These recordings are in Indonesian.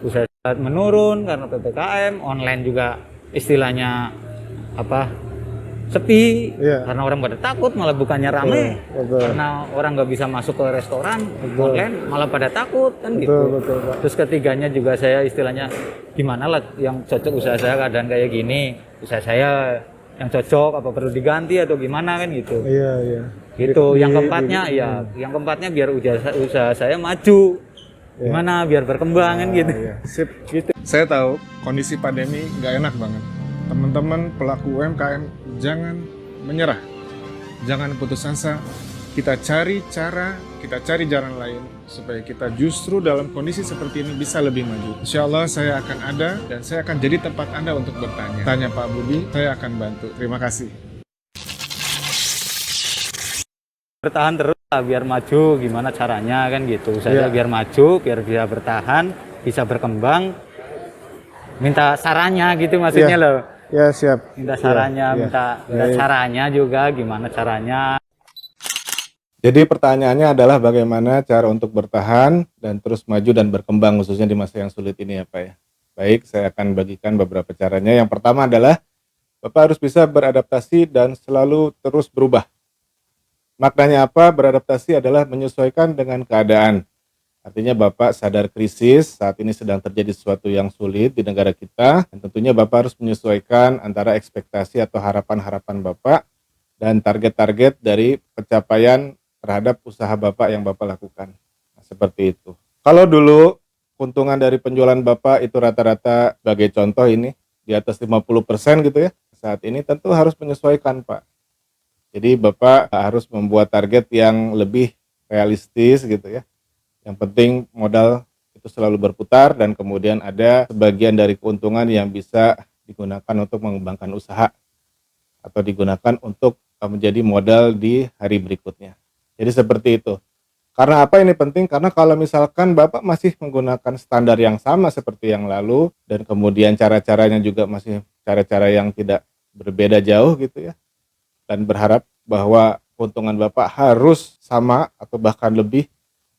usaha menurun karena PPKM, online juga istilahnya apa sepi Iya, karena orang pada takut malah bukannya betul, rame betul, karena orang nggak bisa masuk ke restoran betul, online malah pada takut kan betul, gitu. betul, Pak. Terus ketiganya juga saya istilahnya gimana lah yang cocok usaha saya keadaan kayak gini, usaha saya yang cocok apa perlu diganti atau gimana kan gitu. Iya, iya. Gitu. Yang keempatnya ya, yang keempatnya biar usaha saya maju. Iya. Gimana biar berkembang kan gitu. Iya. Sip. Gitu. Saya tahu kondisi pandemi nggak enak banget. Teman-teman pelaku UMKM jangan menyerah, jangan putus asa. Kita cari cara, kita cari jalan lain supaya kita justru dalam kondisi seperti ini bisa lebih maju. Insya Allah saya akan ada dan saya akan jadi tempat Anda untuk bertanya. Tanya Pak Budi, saya akan bantu. Terima kasih. Bertahan terus lah biar maju gimana caranya kan gitu. Saya Iya. biar maju, biar bisa bertahan, bisa berkembang. Minta sarannya gitu maksudnya Iya. loh. Ya, siap. Minta Iya, sarannya, iya. minta Baik. caranya juga gimana caranya. Jadi pertanyaannya adalah bagaimana cara untuk bertahan dan terus maju dan berkembang khususnya di masa yang sulit ini ya Pak ya. Baik, saya akan bagikan beberapa caranya. Yang pertama adalah Bapak harus bisa beradaptasi dan selalu terus berubah. Maknanya apa? Beradaptasi adalah menyesuaikan dengan keadaan. Artinya Bapak sadar krisis, saat ini sedang terjadi sesuatu yang sulit di negara kita, dan tentunya Bapak harus menyesuaikan antara ekspektasi atau harapan-harapan Bapak dan target-target dari pencapaian terhadap usaha Bapak yang Bapak lakukan. Nah, seperti itu. Kalau dulu keuntungan dari penjualan Bapak itu rata-rata sebagai contoh ini di atas 50% gitu ya. Saat ini tentu harus menyesuaikan Pak. Jadi Bapak harus membuat target yang lebih realistis gitu ya. Yang penting modal itu selalu berputar dan kemudian ada sebagian dari keuntungan yang bisa digunakan untuk mengembangkan usaha atau digunakan untuk menjadi modal di hari berikutnya. Jadi seperti itu. Karena apa ini penting? Karena kalau misalkan Bapak masih menggunakan standar yang sama seperti yang lalu dan kemudian cara-caranya juga masih cara-cara yang tidak berbeda jauh gitu ya, dan berharap bahwa keuntungan Bapak harus sama atau bahkan lebih.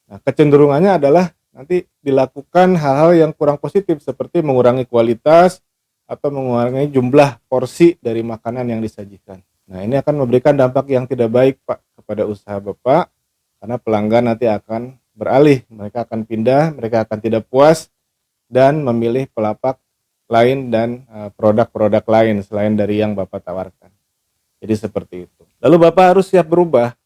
Nah, kecenderungannya adalah nanti dilakukan hal-hal yang kurang positif seperti mengurangi kualitas atau mengurangi jumlah porsi dari makanan yang disajikan. Nah, ini akan memberikan dampak yang tidak baik, Pak, kepada usaha Bapak karena pelanggan nanti akan beralih, mereka akan pindah, mereka akan tidak puas dan memilih pelapak lain dan produk-produk lain selain dari yang Bapak tawarkan. Jadi seperti itu. Lalu Bapak harus siap berubah.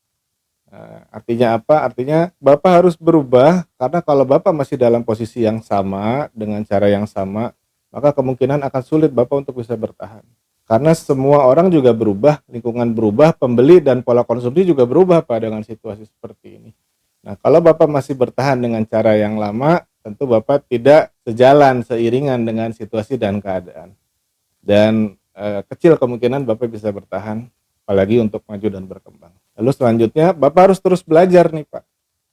Artinya apa? Artinya Bapak harus berubah karena kalau Bapak masih dalam posisi yang sama dengan cara yang sama, maka kemungkinan akan sulit Bapak untuk bisa bertahan. Karena semua orang juga berubah, lingkungan berubah, pembeli dan pola konsumsi juga berubah Pak dengan situasi seperti ini. Nah, kalau Bapak masih bertahan dengan cara yang lama, tentu Bapak tidak sejalan, seiringan dengan situasi dan keadaan. Dan kecil kemungkinan Bapak bisa bertahan, apalagi untuk maju dan berkembang. Lalu selanjutnya Bapak harus terus belajar nih Pak.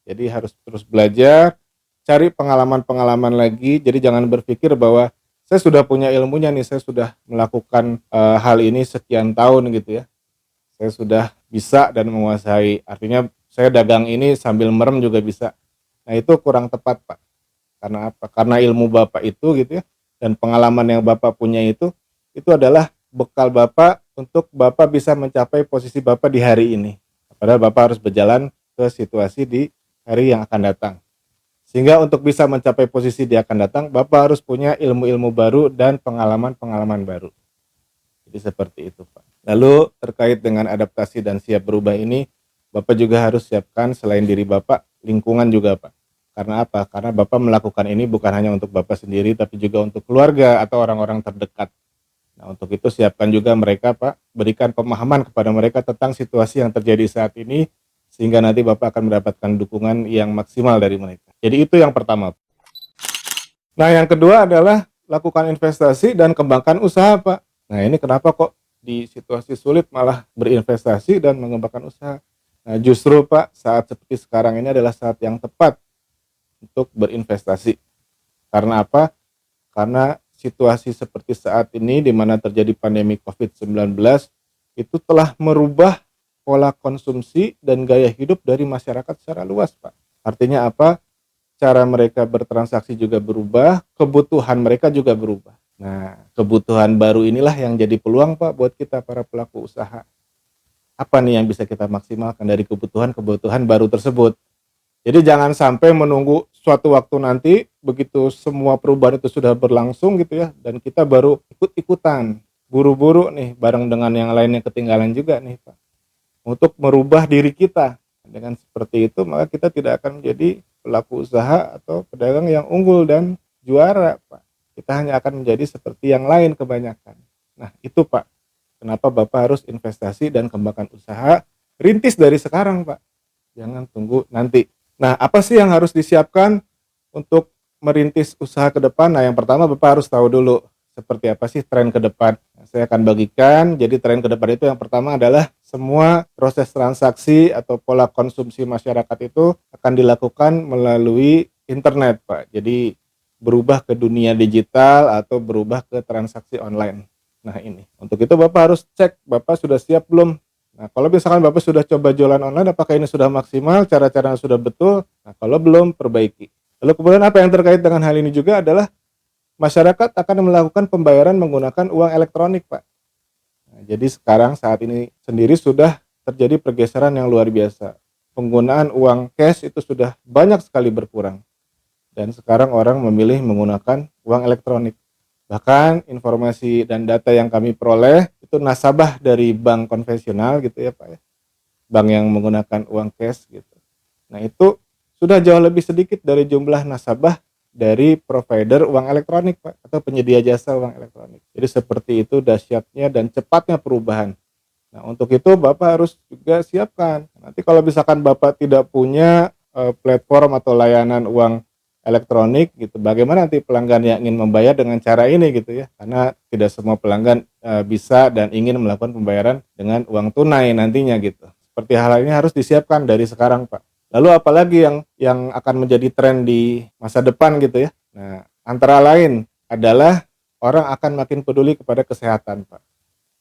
Jadi harus terus belajar, cari pengalaman-pengalaman lagi. Jadi jangan berpikir bahwa saya sudah punya ilmunya nih, saya sudah melakukan hal ini sekian tahun gitu ya. Saya sudah bisa dan menguasai. Artinya saya dagang ini sambil merem juga bisa. Nah itu kurang tepat Pak. Karena apa? Karena ilmu Bapak itu gitu ya, dan pengalaman yang Bapak punya itu adalah bekal Bapak untuk Bapak bisa mencapai posisi Bapak di hari ini. Padahal Bapak harus berjalan ke situasi di hari yang akan datang. Sehingga untuk bisa mencapai posisi di akan datang, Bapak harus punya ilmu-ilmu baru dan pengalaman-pengalaman baru. Jadi seperti itu Pak. Lalu terkait dengan adaptasi dan siap berubah ini, Bapak juga harus siapkan selain diri Bapak, lingkungan juga Pak. Karena apa? Karena Bapak melakukan ini bukan hanya untuk Bapak sendiri, tapi juga untuk keluarga atau orang-orang terdekat. Nah, untuk itu siapkan juga mereka, Pak. Berikan pemahaman kepada mereka tentang situasi yang terjadi saat ini, sehingga nanti Bapak akan mendapatkan dukungan yang maksimal dari mereka. Jadi itu yang pertama. Nah, yang kedua adalah lakukan investasi dan kembangkan usaha, Pak. Nah, ini kenapa kok di situasi sulit malah berinvestasi dan mengembangkan usaha? Nah, justru Pak, saat seperti sekarang ini adalah saat yang tepat untuk berinvestasi. Karena apa? Karena situasi seperti saat ini di mana terjadi pandemi COVID-19 itu telah merubah pola konsumsi dan gaya hidup dari masyarakat secara luas, Pak. Artinya apa? cara mereka bertransaksi juga berubah, kebutuhan mereka juga berubah. Nah, kebutuhan baru inilah yang jadi peluang Pak buat kita para pelaku usaha. Apa nih yang bisa kita maksimalkan dari kebutuhan-kebutuhan baru tersebut. Jadi jangan sampai menunggu suatu waktu nanti begitu semua perubahan itu sudah berlangsung gitu ya, dan kita baru ikut-ikutan, buru-buru nih bareng dengan yang lainnya ketinggalan juga nih Pak. Untuk merubah diri kita. Dengan seperti itu maka kita tidak akan menjadi pelaku usaha atau pedagang yang unggul dan juara Pak. Kita hanya akan menjadi seperti yang lain kebanyakan. Nah itu Pak, kenapa Bapak harus investasi dan kembangkan usaha, rintis dari sekarang Pak. Jangan tunggu nanti. Nah, apa sih yang harus disiapkan untuk merintis usaha ke depan? Nah, yang pertama Bapak harus tahu dulu seperti apa sih tren ke depan. Nah, saya akan bagikan, jadi tren ke depan itu yang pertama adalah semua proses transaksi atau pola konsumsi masyarakat itu akan dilakukan melalui internet, Pak. Jadi berubah ke dunia digital atau berubah ke transaksi online. Nah, ini. Untuk itu Bapak harus cek, Bapak sudah siap belum? Nah, kalau misalkan Bapak sudah coba jualan online, apakah ini sudah maksimal, cara-cara sudah betul? Nah, kalau belum, perbaiki. Lalu kemudian apa yang terkait dengan hal ini juga adalah masyarakat akan melakukan pembayaran menggunakan uang elektronik, Pak. Nah, jadi sekarang saat ini sendiri sudah terjadi pergeseran yang luar biasa. Penggunaan uang cash itu sudah banyak sekali berkurang. Dan sekarang orang memilih menggunakan uang elektronik. Bahkan informasi dan data yang kami peroleh itu nasabah dari bank konvensional gitu ya Pak ya. Bank yang menggunakan uang cash gitu. Nah itu sudah jauh lebih sedikit dari jumlah nasabah dari provider uang elektronik Pak, atau penyedia jasa uang elektronik. Jadi seperti itu dahsyatnya dan cepatnya perubahan. Nah untuk itu Bapak harus juga siapkan. Nanti kalau misalkan Bapak tidak punya platform atau layanan uang elektronik gitu, bagaimana nanti pelanggan yang ingin membayar dengan cara ini gitu ya, karena tidak semua pelanggan bisa dan ingin melakukan pembayaran dengan uang tunai nantinya gitu. Seperti hal ini harus disiapkan dari sekarang Pak. Lalu apalagi yang akan menjadi tren di masa depan gitu ya. Nah antara lain adalah orang akan makin peduli kepada kesehatan Pak,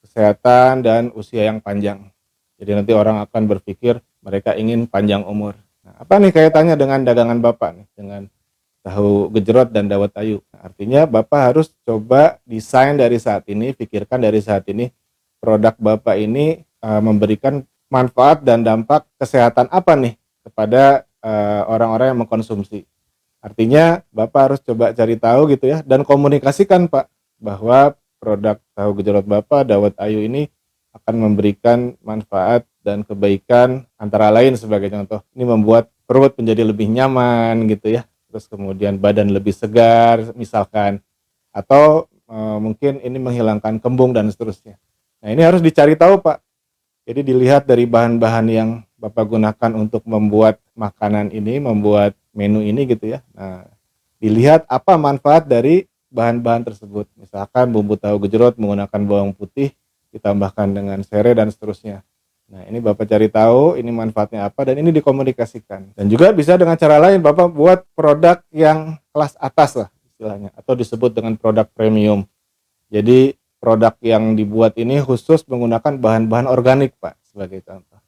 kesehatan dan usia yang panjang. Jadi nanti orang akan berpikir mereka ingin panjang umur. Nah, apa nih kaitannya dengan dagangan Bapak nih, dengan tahu gejrot dan dawet ayu. Artinya Bapak harus coba desain dari saat ini, pikirkan dari saat ini produk Bapak ini memberikan manfaat dan dampak kesehatan apa nih kepada orang-orang yang mengkonsumsi. Artinya Bapak harus coba cari tahu gitu ya, dan komunikasikan Pak bahwa produk tahu gejrot Bapak dawet ayu ini akan memberikan manfaat dan kebaikan, antara lain sebagai contoh ini membuat perut menjadi lebih nyaman gitu ya, terus kemudian badan lebih segar misalkan, atau mungkin ini menghilangkan kembung dan seterusnya. Nah ini harus dicari tahu Pak. Jadi dilihat dari bahan-bahan yang Bapak gunakan untuk membuat makanan ini, membuat menu ini gitu ya. Nah dilihat apa manfaat dari bahan-bahan tersebut. Misalkan bumbu tahu gejrot menggunakan bawang putih ditambahkan dengan serai dan seterusnya. Nah ini Bapak cari tahu ini manfaatnya apa dan ini dikomunikasikan. Dan juga bisa dengan cara lain Bapak buat produk yang kelas atas lah istilahnya, atau disebut dengan produk premium. Jadi produk yang dibuat ini khusus menggunakan bahan-bahan organik Pak sebagai contoh.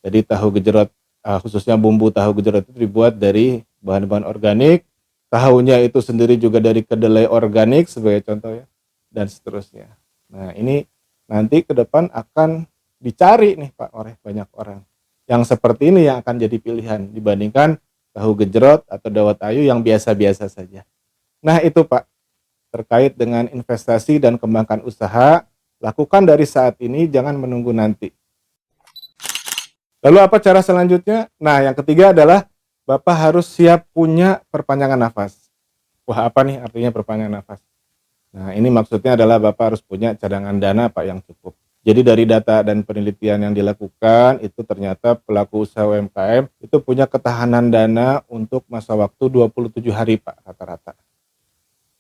Jadi tahu gejrot khususnya bumbu tahu gejrot itu dibuat dari bahan-bahan organik. Tahunya itu sendiri juga dari kedelai organik sebagai contoh ya, dan seterusnya. Nah ini nanti ke depan akan dicari nih Pak oleh banyak orang. Yang seperti ini yang akan jadi pilihan dibandingkan tahu gejrot atau dawet ayu yang biasa-biasa saja. Nah itu Pak, terkait dengan investasi dan kembangkan usaha, lakukan dari saat ini, jangan menunggu nanti. Lalu apa cara selanjutnya? Nah yang ketiga adalah Bapak harus siap punya perpanjangan nafas. Wah apa nih artinya perpanjangan nafas? Nah ini maksudnya adalah Bapak harus punya cadangan dana Pak yang cukup. Jadi dari data dan penelitian yang dilakukan itu ternyata pelaku usaha UMKM itu punya ketahanan dana untuk masa waktu 27 hari Pak rata-rata.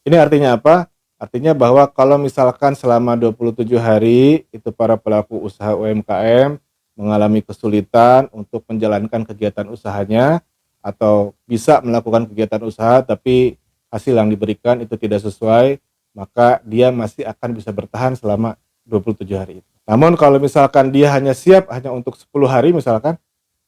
Ini artinya apa? Artinya bahwa kalau misalkan selama 27 hari itu para pelaku usaha UMKM mengalami kesulitan untuk menjalankan kegiatan usahanya atau bisa melakukan kegiatan usaha tapi hasil yang diberikan itu tidak sesuai, maka dia masih akan bisa bertahan selama 27 hari itu. Namun kalau misalkan dia hanya siap hanya untuk 10 hari misalkan,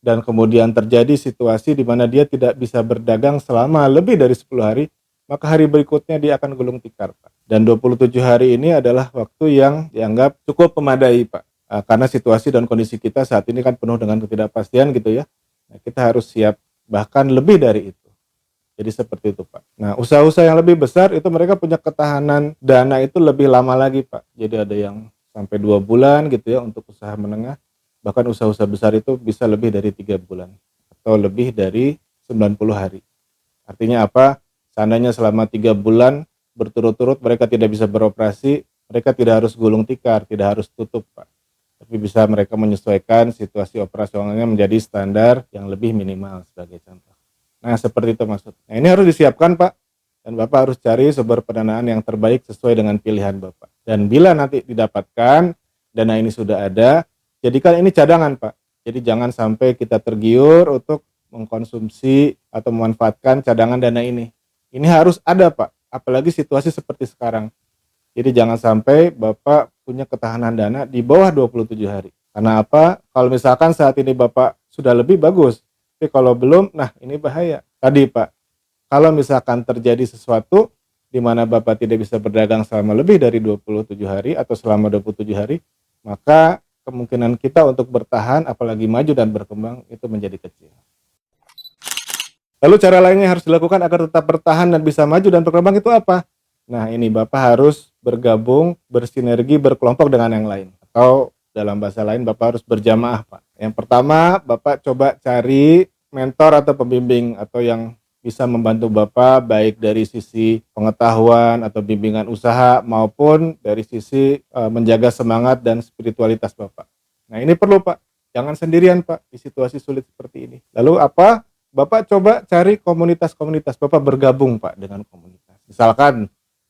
dan kemudian terjadi situasi di mana dia tidak bisa berdagang selama lebih dari 10 hari, maka hari berikutnya dia akan gulung tikar, Pak. Dan 27 hari ini adalah waktu yang dianggap cukup memadai, Pak. Karena situasi dan kondisi kita saat ini kan penuh dengan ketidakpastian gitu ya. Nah, kita harus siap bahkan lebih dari itu. Jadi seperti itu, Pak. Nah, usaha-usaha yang lebih besar itu mereka punya ketahanan dana itu lebih lama lagi, Pak. Jadi ada yang sampai 2 bulan gitu ya untuk usaha menengah. Bahkan usaha-usaha besar itu bisa lebih dari 3 bulan atau lebih dari 90 hari. Artinya apa? Seandainya selama 3 bulan berturut-turut mereka tidak bisa beroperasi, mereka tidak harus gulung tikar, tidak harus tutup, Pak. Tapi bisa mereka menyesuaikan situasi operasionalnya menjadi standar yang lebih minimal sebagai contoh. Nah, seperti itu maksudnya. Nah, ini harus disiapkan, Pak. Dan Bapak harus cari sumber pendanaan yang terbaik sesuai dengan pilihan Bapak. Dan bila nanti didapatkan, dana ini sudah ada, jadikan ini cadangan, Pak. Jadi jangan sampai kita tergiur untuk mengkonsumsi atau memanfaatkan cadangan dana ini. Ini harus ada, Pak. Apalagi situasi seperti sekarang. Jadi jangan sampai Bapak punya ketahanan dana di bawah 27 hari. Karena apa? Kalau misalkan saat ini Bapak sudah lebih bagus, tapi kalau belum, nah ini bahaya. Tadi, Pak, kalau misalkan terjadi sesuatu di mana Bapak tidak bisa berdagang selama lebih dari 27 hari atau selama 27 hari, maka kemungkinan kita untuk bertahan apalagi maju dan berkembang itu menjadi kecil. Lalu cara lainnya yang harus dilakukan agar tetap bertahan dan bisa maju dan berkembang itu apa? Nah, ini Bapak harus bergabung, bersinergi, berkelompok dengan yang lain. Atau dalam bahasa lain Bapak harus berjamaah, Pak. Yang pertama, Bapak coba cari mentor atau pembimbing atau yang bisa membantu Bapak baik dari sisi pengetahuan atau bimbingan usaha maupun dari sisi menjaga semangat dan spiritualitas Bapak. Nah, ini perlu, Pak. Jangan sendirian, Pak, di situasi sulit seperti ini. Lalu apa? Bapak coba cari komunitas-komunitas. Bapak bergabung, Pak, dengan komunitas. Misalkan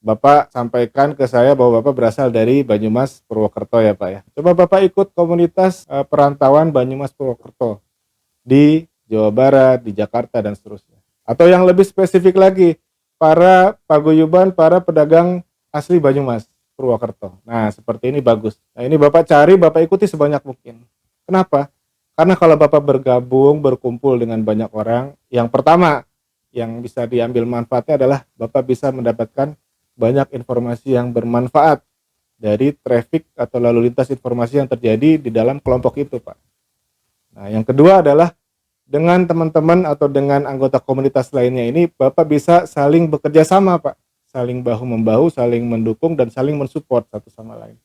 Bapak sampaikan ke saya bahwa Bapak berasal dari Banyumas Purwokerto ya, Pak ya. Coba Bapak ikut komunitas perantauan Banyumas Purwokerto di Jawa Barat, di Jakarta dan seterusnya. Atau yang lebih spesifik lagi, para paguyuban, para pedagang asli Banyumas Purwokerto. Nah, seperti ini bagus. Nah, ini Bapak cari, Bapak ikuti sebanyak mungkin. Kenapa? Karena kalau Bapak bergabung, berkumpul dengan banyak orang, yang pertama yang bisa diambil manfaatnya adalah Bapak bisa mendapatkan banyak informasi yang bermanfaat dari traffic atau lalu lintas informasi yang terjadi di dalam kelompok itu, Pak. Nah, yang kedua adalah dengan teman-teman atau dengan anggota komunitas lainnya ini, Bapak bisa saling bekerja sama, Pak. Saling bahu-membahu, saling mendukung, dan saling mensupport satu sama lain.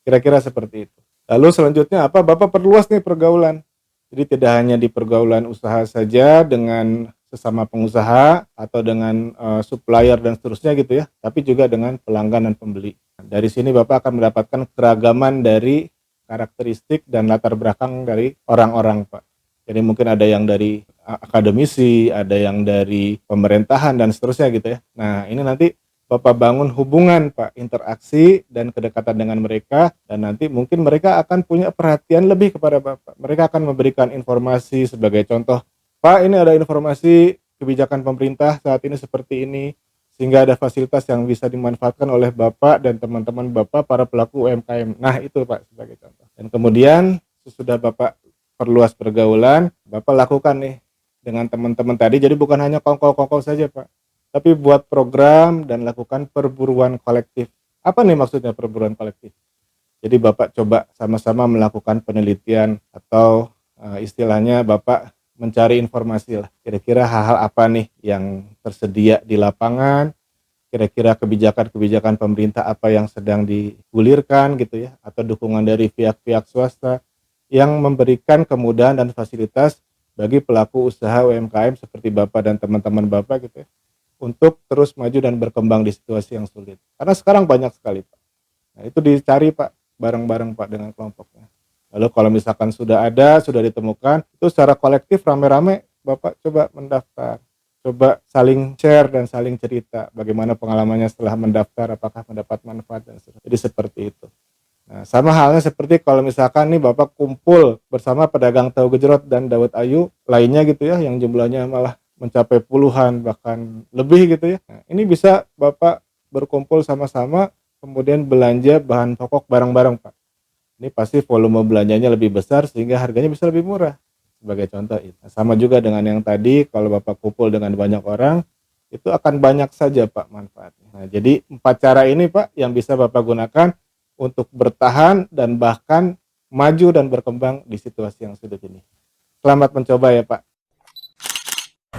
Kira-kira seperti itu. Lalu selanjutnya apa? Bapak perluas nih pergaulan. Jadi tidak hanya di pergaulan usaha saja dengan sesama pengusaha atau dengan supplier dan seterusnya gitu ya, tapi juga dengan pelanggan dan pembeli. Dari sini Bapak akan mendapatkan keragaman dari karakteristik dan latar belakang dari orang-orang, Pak. Jadi mungkin ada yang dari akademisi, ada yang dari pemerintahan dan seterusnya gitu ya. Nah, ini nanti Bapak bangun hubungan, Pak, interaksi dan kedekatan dengan mereka, dan nanti mungkin mereka akan punya perhatian lebih kepada Bapak. Mereka akan memberikan informasi sebagai contoh, Pak, ini ada informasi kebijakan pemerintah saat ini seperti ini, sehingga ada fasilitas yang bisa dimanfaatkan oleh Bapak dan teman-teman Bapak para pelaku UMKM. Nah, itu, Pak, sebagai contoh. Dan kemudian sesudah Bapak perluas pergaulan, Bapak lakukan nih dengan teman-teman tadi. Jadi bukan hanya kongkol-kongkol saja, Pak, tapi buat program dan lakukan perburuan kolektif. Apa nih maksudnya perburuan kolektif? Jadi Bapak coba sama-sama melakukan penelitian atau istilahnya Bapak mencari informasi lah. Kira-kira hal-hal apa nih yang tersedia di lapangan, kira-kira kebijakan-kebijakan pemerintah apa yang sedang digulirkan gitu ya, atau dukungan dari pihak-pihak swasta yang memberikan kemudahan dan fasilitas bagi pelaku usaha UMKM seperti Bapak dan teman-teman Bapak gitu ya, untuk terus maju dan berkembang di situasi yang sulit. Karena sekarang banyak sekali, Pak. Nah, itu dicari, Pak, bareng-bareng, Pak, dengan kelompoknya. Lalu kalau misalkan sudah ada, sudah ditemukan, itu secara kolektif rame-rame Bapak coba mendaftar. Coba saling share dan saling cerita bagaimana pengalamannya setelah mendaftar, apakah mendapat manfaat dan seterusnya. Jadi seperti itu. Nah, sama halnya seperti kalau misalkan nih Bapak kumpul bersama pedagang tahu gejrot dan dawet ayu lainnya gitu ya, yang jumlahnya malah mencapai puluhan bahkan lebih gitu ya. Nah, ini bisa Bapak berkumpul sama-sama kemudian belanja bahan pokok bareng-bareng, Pak. Ini pasti volume belanjanya lebih besar sehingga harganya bisa lebih murah. sebagai contoh itu. Sama juga dengan yang tadi, kalau Bapak kumpul dengan banyak orang, itu akan banyak saja Pak manfaatnya. Nah, jadi 4 cara ini Pak yang bisa Bapak gunakan untuk bertahan dan bahkan maju dan berkembang di situasi yang sulit ini. Selamat mencoba ya Pak.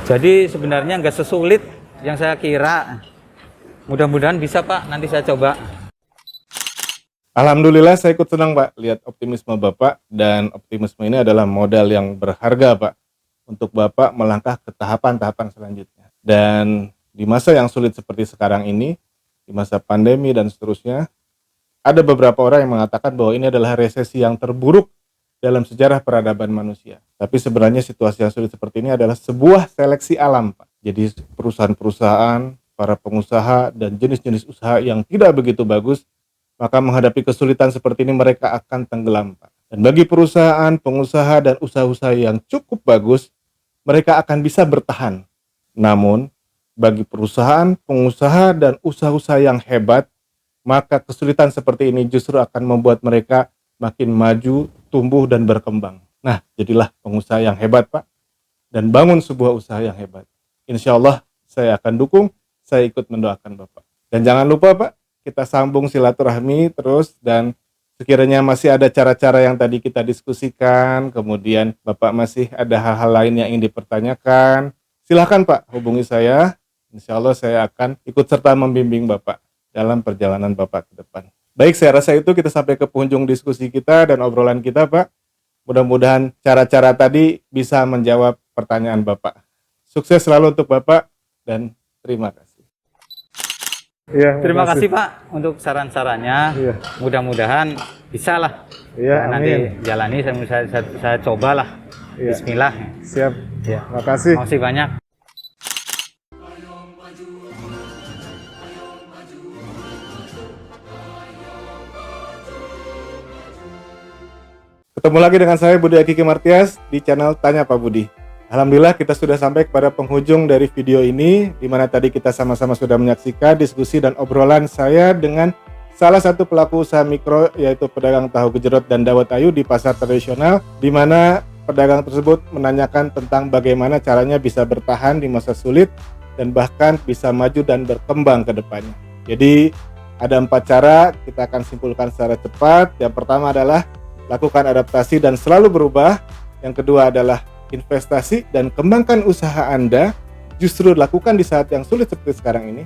Jadi sebenarnya nggak sesulit yang saya kira. Mudah-mudahan bisa Pak, nanti saya coba. Alhamdulillah saya ikut senang Pak lihat optimisme Bapak, dan optimisme ini adalah modal yang berharga Pak untuk Bapak melangkah ke tahapan-tahapan selanjutnya. Dan di masa yang sulit seperti sekarang ini, di masa pandemi dan seterusnya, ada beberapa orang yang mengatakan bahwa ini adalah resesi yang terburuk dalam sejarah peradaban manusia. Tapi sebenarnya situasi yang sulit seperti ini adalah sebuah seleksi alam Pak. Jadi perusahaan-perusahaan, para pengusaha, dan jenis-jenis usaha yang tidak begitu bagus, maka menghadapi kesulitan seperti ini mereka akan tenggelam Pak. Dan bagi perusahaan, pengusaha, dan usaha-usaha yang cukup bagus, mereka akan bisa bertahan. Namun, bagi perusahaan, pengusaha, dan usaha-usaha yang hebat, maka kesulitan seperti ini justru akan membuat mereka makin maju, tumbuh, dan berkembang. Nah, jadilah pengusaha yang hebat Pak, dan bangun sebuah usaha yang hebat. Insya Allah saya akan dukung, saya ikut mendoakan Bapak. Dan jangan lupa Pak, kita sambung silaturahmi terus, dan sekiranya masih ada cara-cara yang tadi kita diskusikan, kemudian Bapak masih ada hal-hal lain yang ingin dipertanyakan, silahkan Pak hubungi saya. Insya Allah saya akan ikut serta membimbing Bapak dalam perjalanan Bapak ke depan. Baik, saya rasa itu kita sampai ke penghujung diskusi kita dan obrolan kita Pak. Mudah-mudahan cara-cara tadi bisa menjawab pertanyaan Bapak. Sukses selalu untuk Bapak dan terima kasih. Ya, terima kasih Pak untuk saran-sarannya. Ya. Mudah-mudahan bisa lah. Ya, nanti jalani, saya cobalah. Ya. Bismillah. Siap. Ya. Makasih. Makasih banyak. Ketemu lagi dengan saya Budi Akiki Martias di channel Tanya Pak Budi. Alhamdulillah kita sudah sampai kepada penghujung dari video ini, di mana tadi kita sama-sama sudah menyaksikan diskusi dan obrolan saya dengan salah satu pelaku usaha mikro, yaitu pedagang tahu gejrot dan dawet ayu di pasar tradisional, di mana pedagang tersebut menanyakan tentang bagaimana caranya bisa bertahan di masa sulit dan bahkan bisa maju dan berkembang ke depannya. Jadi ada 4 cara, kita akan simpulkan secara cepat. Yang pertama adalah lakukan adaptasi dan selalu berubah. Yang kedua adalah investasi dan kembangkan usaha Anda, justru lakukan di saat yang sulit seperti sekarang ini.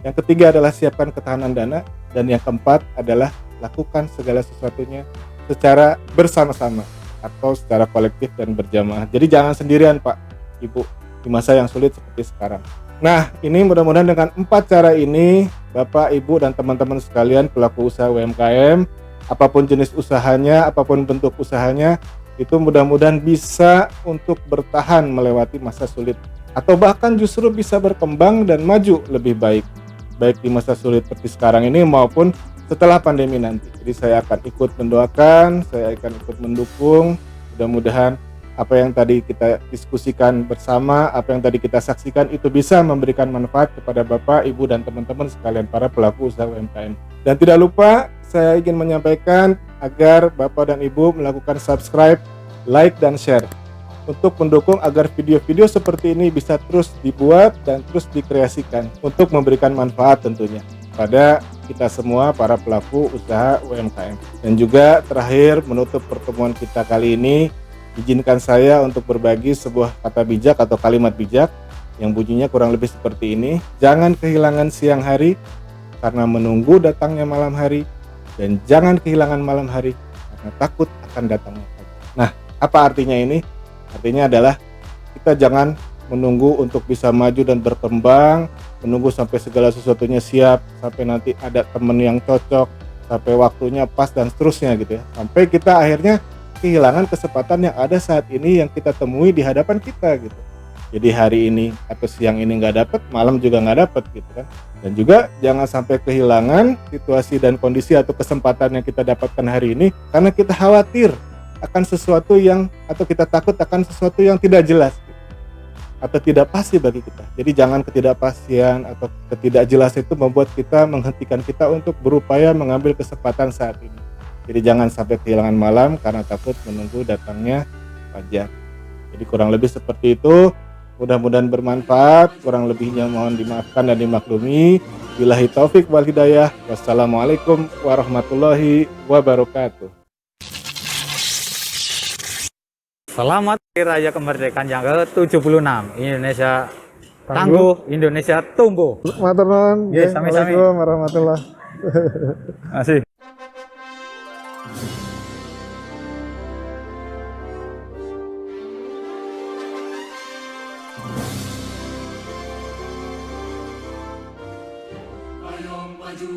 Yang ketiga adalah siapkan ketahanan dana. Dan yang keempat adalah lakukan segala sesuatunya secara bersama-sama atau secara kolektif dan berjamaah. Jadi jangan sendirian Pak, Ibu, di masa yang sulit seperti sekarang. Nah, ini mudah-mudahan dengan 4 cara ini, Bapak, Ibu, dan teman-teman sekalian pelaku usaha UMKM, apapun jenis usahanya, apapun bentuk usahanya, itu mudah-mudahan bisa untuk bertahan melewati masa sulit, atau bahkan justru bisa berkembang dan maju lebih baik di masa sulit seperti sekarang ini maupun setelah pandemi nanti. Jadi saya akan ikut mendoakan, saya akan ikut mendukung. Mudah-mudahan apa yang tadi kita diskusikan bersama, apa yang tadi kita saksikan itu bisa memberikan manfaat kepada Bapak, Ibu, dan teman-teman sekalian para pelaku usaha UMKM. Dan tidak lupa, saya ingin menyampaikan agar Bapak dan Ibu melakukan subscribe, like, dan share untuk mendukung agar video-video seperti ini bisa terus dibuat dan terus dikreasikan untuk memberikan manfaat tentunya pada kita semua para pelaku usaha UMKM. Dan juga terakhir, menutup pertemuan kita kali ini, izinkan saya untuk berbagi sebuah kata bijak atau kalimat bijak yang bunyinya kurang lebih seperti ini. Jangan kehilangan siang hari karena menunggu datangnya malam hari, dan jangan kehilangan malam hari karena takut akan datangnya pagi. Nah, apa artinya ini? Artinya adalah kita jangan menunggu untuk bisa maju dan berkembang, menunggu sampai segala sesuatunya siap, sampai nanti ada teman yang cocok, sampai waktunya pas dan seterusnya gitu ya. Sampai kita akhirnya kehilangan kesempatan yang ada saat ini yang kita temui di hadapan kita gitu. Jadi hari ini atau siang ini nggak dapat, malam juga nggak dapat gitu kan. Dan juga jangan sampai kehilangan situasi dan kondisi atau kesempatan yang kita dapatkan hari ini karena kita khawatir akan sesuatu yang, atau kita takut akan sesuatu yang tidak jelas gitu, atau tidak pasti bagi kita. Jadi jangan ketidakpastian atau ketidakjelasan itu membuat kita, menghentikan kita untuk berupaya mengambil kesempatan saat ini. Jadi jangan sampai kehilangan malam karena takut menunggu datangnya fajar. Jadi kurang lebih seperti itu. Mudah-mudahan bermanfaat, kurang lebihnya mohon dimaafkan dan dimaklumi. Billahi taufik wal hidayah. Wassalamualaikum warahmatullahi wabarakatuh. Selamat Hari Raya Kemerdekaan yang ke-76. Indonesia tangguh, Indonesia tumbuh. Matur nuwun. Nggih, sami-sami. Assalamualaikum warahmatullahi. Masih. Ayo maju